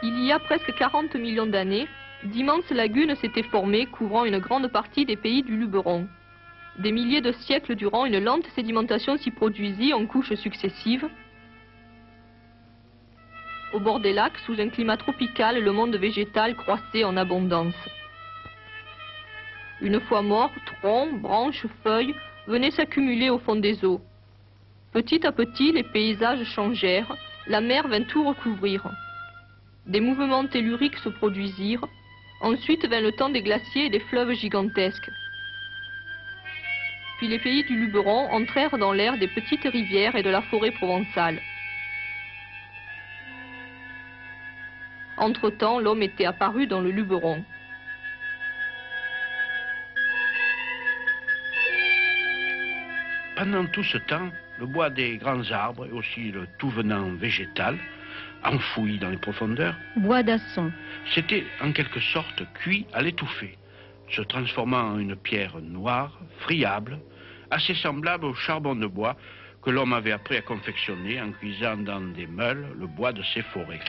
Il y a presque 40 millions d'années, d'immenses lagunes s'étaient formées couvrant une grande partie des pays du Luberon. Des milliers de siècles durant, une lente sédimentation s'y produisit en couches successives. Au bord des lacs, sous un climat tropical, le monde végétal croissait en abondance. Une fois mort, troncs, branches, feuilles venaient s'accumuler au fond des eaux. Petit à petit, les paysages changèrent, la mer vint tout recouvrir. Des mouvements telluriques se produisirent, ensuite vint le temps des glaciers et des fleuves gigantesques. Puis les pays du Luberon entrèrent dans l'ère des petites rivières et de la forêt provençale. Entre-temps, l'homme était apparu dans le Luberon. Pendant tout ce temps, le bois des grands arbres et aussi le tout venant végétal, enfoui dans les profondeurs, bois d'asson, s'était en quelque sorte cuit à l'étouffer, se transformant en une pierre noire, friable, assez semblable au charbon de bois que l'homme avait appris à confectionner en cuisant dans des meules le bois de ses forêts.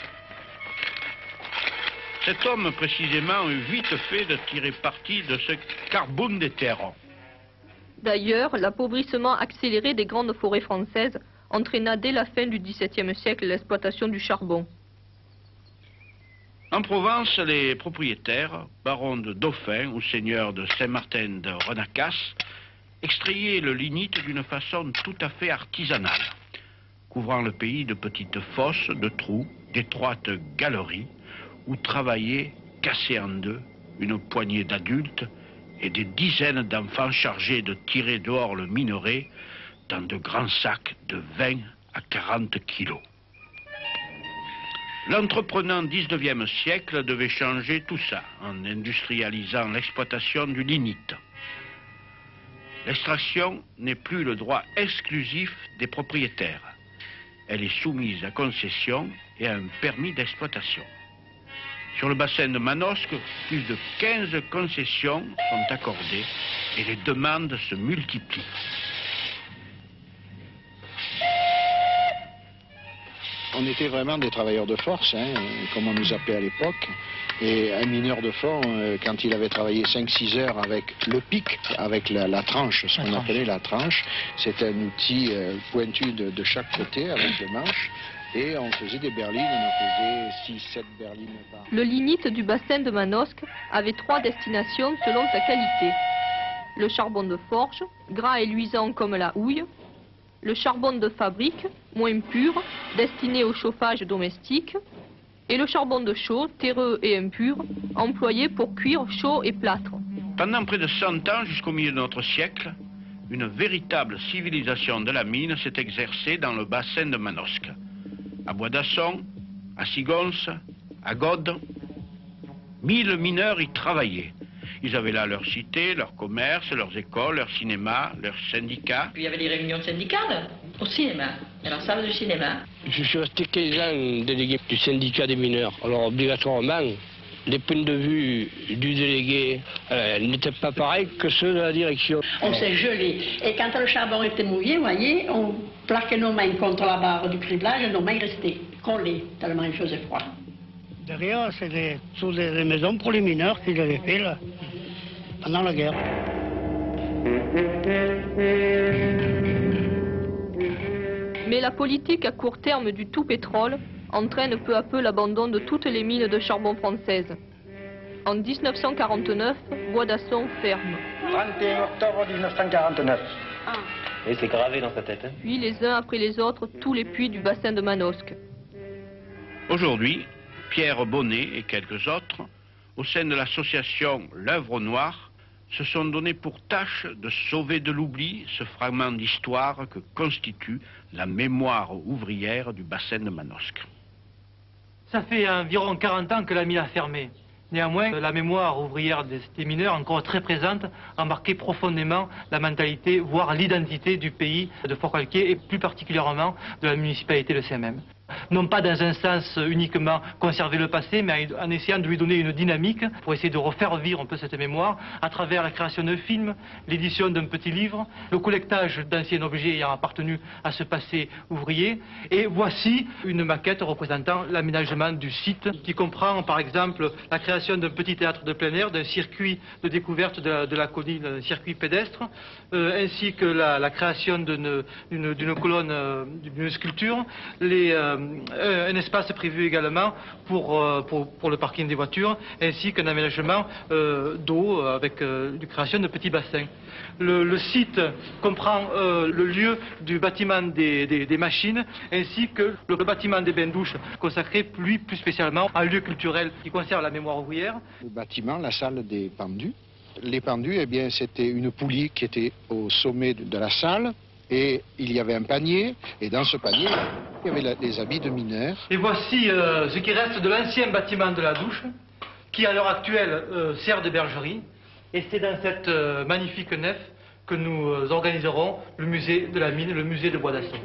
Cet homme, précisément, eut vite fait de tirer parti de ce carbone des terres. D'ailleurs, l'appauvrissement accéléré des grandes forêts françaises entraîna dès la fin du XVIIe siècle l'exploitation du charbon. En Provence, les propriétaires, barons de Dauphin ou seigneurs de Saint-Martin de Renacas, extrayaient le lignite d'une façon tout à fait artisanale, couvrant le pays de petites fosses, de trous, d'étroites galeries, où travaillaient, cassés en deux, une poignée d'adultes et des dizaines d'enfants chargés de tirer dehors le minerai dans de grands sacs de 20 à 40 kilos. L'entreprenant 19e siècle devait changer tout ça en industrialisant l'exploitation du lignite. L'extraction n'est plus le droit exclusif des propriétaires. Elle est soumise à concession et à un permis d'exploitation. Sur le bassin de Manosque, plus de 15 concessions sont accordées et les demandes se multiplient. On était vraiment des travailleurs de force, comme on nous appelait à l'époque. Et un mineur de fond, quand il avait travaillé 5-6 heures avec le pic, avec la tranche, ce qu'on appelait la tranche, c'était un outil pointu de chaque côté avec des manches. Et on faisait des berlines, on en faisait 6-7 berlines par an. Le lignite du bassin de Manosque avait 3 destinations selon sa qualité. Le charbon de forge, gras et luisant comme la houille. Le charbon de fabrique, moins pur, destiné au chauffage domestique. Et le charbon de chaux, terreux et impur, employé pour cuire chaud et plâtre. Pendant près de 100 ans, jusqu'au milieu de notre siècle, une véritable civilisation de la mine s'est exercée dans le bassin de Manosque. À Bois d'Asson, à Sigons, à Gaude, 1000 mineurs y travaillaient. Ils avaient là leur cité, leur commerce, leurs écoles, leur cinéma, leurs syndicats. Puis il y avait des réunions syndicales au cinéma, dans la salle de cinéma. Je suis resté 15 ans délégué du syndicat des mineurs. Alors obligatoirement, les points de vue du délégué n'étaient pas pareils que ceux de la direction. On s'est gelé. Et quand le charbon était mouillé, vous voyez, on plaquait nos mains contre la barre du criblage et nos mains restaient collées, tellement il faisait froid. Derrière, c'est sous les maisons pour les mineurs qu'ils avaient fait là, pendant la guerre. Mais la politique à court terme du tout pétrole entraîne peu à peu l'abandon de toutes les mines de charbon françaises. En 1949, Bois d'Asson ferme. 31 octobre 1949. Et c'est gravé dans sa tête. Puis les uns après les autres, tous les puits du bassin de Manosque. Aujourd'hui, Pierre Bonnet et quelques autres, au sein de l'association L'œuvre noire, se sont donné pour tâche de sauver de l'oubli ce fragment d'histoire que constitue la mémoire ouvrière du bassin de Manosque. Ça fait environ 40 ans que la mine a fermé. Néanmoins, la mémoire ouvrière des mineurs, encore très présente, a marqué profondément la mentalité, voire l'identité du pays de Forcalquier et plus particulièrement de la municipalité de Saint-Même. Non pas dans un sens uniquement conserver le passé, mais en essayant de lui donner une dynamique pour essayer de refaire vivre un peu cette mémoire à travers la création d'un film, l'édition d'un petit livre, le collectage d'anciens objets ayant appartenu à ce passé ouvrier. Et voici une maquette représentant l'aménagement du site qui comprend par exemple la création d'un petit théâtre de plein air, d'un circuit de découverte de la colline, un circuit pédestre, ainsi que la création d'une colonne, d'une sculpture, un espace prévu également pour le parking des voitures, ainsi qu'un aménagement d'eau avec la création de petits bassins. Le site comprend le lieu du bâtiment des machines, ainsi que le bâtiment des bains-douches, consacré lui plus spécialement à un lieu culturel qui conserve la mémoire ouvrière. Le bâtiment, la salle des pendus. Les pendus, eh bien, c'était une poulie qui était au sommet de la salle. Et il y avait un panier, et dans ce panier, il y avait les habits de mineurs. Et voici ce qui reste de l'ancien bâtiment de la douche, qui à l'heure actuelle sert de bergerie. Et c'est dans cette magnifique nef que nous organiserons le musée de la mine, le musée de Bois d'Asson.